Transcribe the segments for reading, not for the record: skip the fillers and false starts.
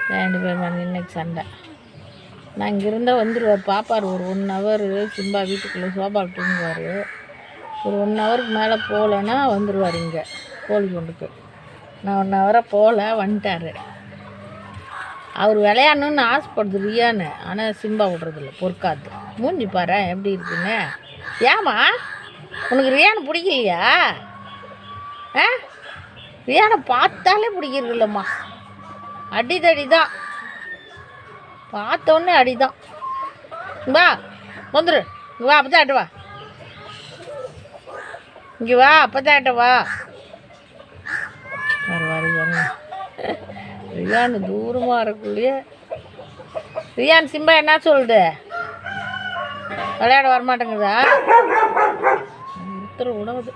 2 பேர் வந்து இன்னைக்கு சண்டை. நான் இங்கே இருந்தால் வந்துடுவார் பார்ப்பார். ஒரு 1 ஹவர் சிம்பா வீட்டுக்குள்ளே சோபா தூங்குவார். ஒரு 1 ஹவருக்கு மேலே போகலன்னா வந்துடுவார் இங்கே கோழி கொண்டுக்கு. நான் 1 ஹவராக போகல, வந்துட்டார். அவர் விளையாடணுன்னு ஆசைப்படுது ரியான்னு, ஆனால் சிம்பா விட்றதில்ல, பொறுக்காது. மூஞ்சி பாரு எப்படி இருக்குன்னு. ஏம்மா உனக்கு ரியானை பிடிக்கலையா? ரியானை பார்த்தாலே பிடிக்கிறது இல்லைம்மா. அடிதடி தான், பார்த்தோன்னே அடி தான். வா வந்துடு, இங்கே வா, அப்போ தான் வா, இங்கே வா, அப்போ தான் வா. வருவாரு ரியான் தூரமாக இருக்குள்ளே. ரியான் சிம்பா என்ன சொல்லுது? விளையாட வரமாட்டேங்குதா? உத்தர விடாது,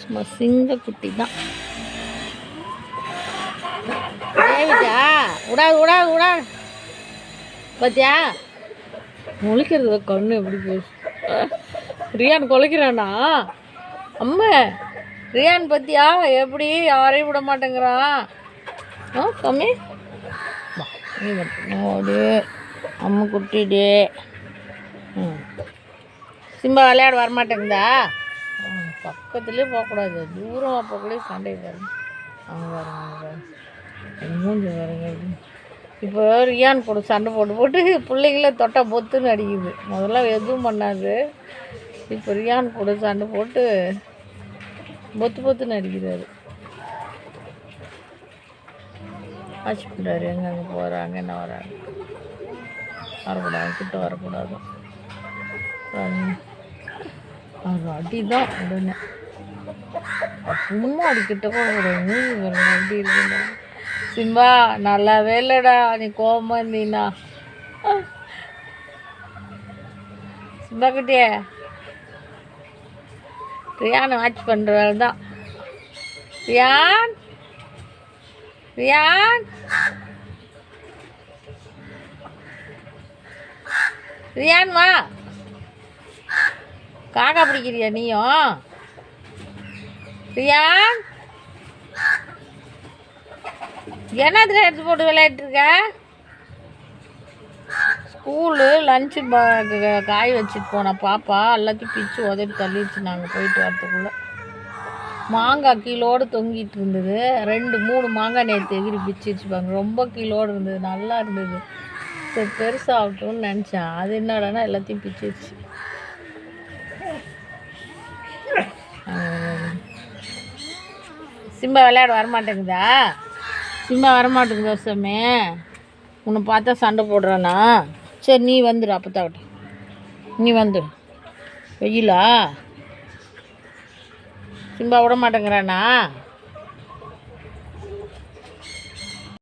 சும்மா சிங்க குட்டி தான். தேவிட்டா விடாது விடாது விடாது. பார்த்தியா முழிக்கிறது கண்ணு எப்படி போச்சு. ரியான் குலைக்கிறானா? அம்மா ரியான் பத்தியா எப்படி யாரையும் விட மாட்டேங்கிறான். கம்மி ஓடு அம்மா குட்டிடே. சிம்பா விளையாட வரமாட்டேங்குதா? பக்கத்துலேயே போகக்கூடாது, தூரமாக போகக்கூடாது. சண்டை பாருங்க, அவங்க பாருங்க, மூஞ்சி பாருங்க. இப்போ ரியான் கூட சண்டை போட்டு பிள்ளைங்கள தொட்டா பொத்துன்னு அடிக்குது. முதல்ல எதுவும் பண்ணாது, இப்போ ரியான் கூட சண்டை போட்டு பொத்துன்னு அடிக்கிறாரு. ஆச்சு பண்ணுறாரு, எங்கெங்கே போகிறாங்க, என்ன வராங்க, வரக்கூடாது, கிட்ட வரக்கூடாது. அது அடி தான் உடனே. சும்மா அடிக்கிட்ட கூட மூஞ்சி பாருங்க எப்படி இருக்குங்க. சிம்பா நல்லாவே இல்லைடா, நீ கோபமாக இருந்தீன்னா. சிம்பா கிட்டே ரியானை வாட்ச் பண்ணுற வேலை தான். ரியான் ரியான் ரியான் வா. காக்கா பிடிக்கிறியா நீயும்? ரியான் என்னதுக்கு எடுத்து போட்டு விளையாட்டுருக்க? ஸ்கூலு லஞ்சு காய வச்சுட்டு போனேன் பாப்பா, எல்லாத்தையும் பிச்சு உதவி தள்ளிடுச்சு. நாங்கள் போயிட்டு வரத்துக்குள்ளே மாங்காய் கீழோடு தொங்கிட்டு இருந்தது. 2-3 மாங்காய் நேற்று எகிரி பிச்சுச்சுப்பாங்க. ரொம்ப கீழோடு இருந்தது, நல்லா இருந்தது. சரி பெருசாகட்டும்னு நினச்சேன். அது என்னடானா எல்லாத்தையும் பிச்சிருச்சு. சிம்பா விளையாட வரமாட்டேங்குதா? சிம்பா வரமாட்டேங்குது வருஷமே. உன்னை பார்த்தா சண்டை போடுறானா? சரி நீ வந்துடு, அப்போத்தாகட்ட நீ வந்துடு. வெயிலா? சிம்பா விட மாட்டேங்கிறானா?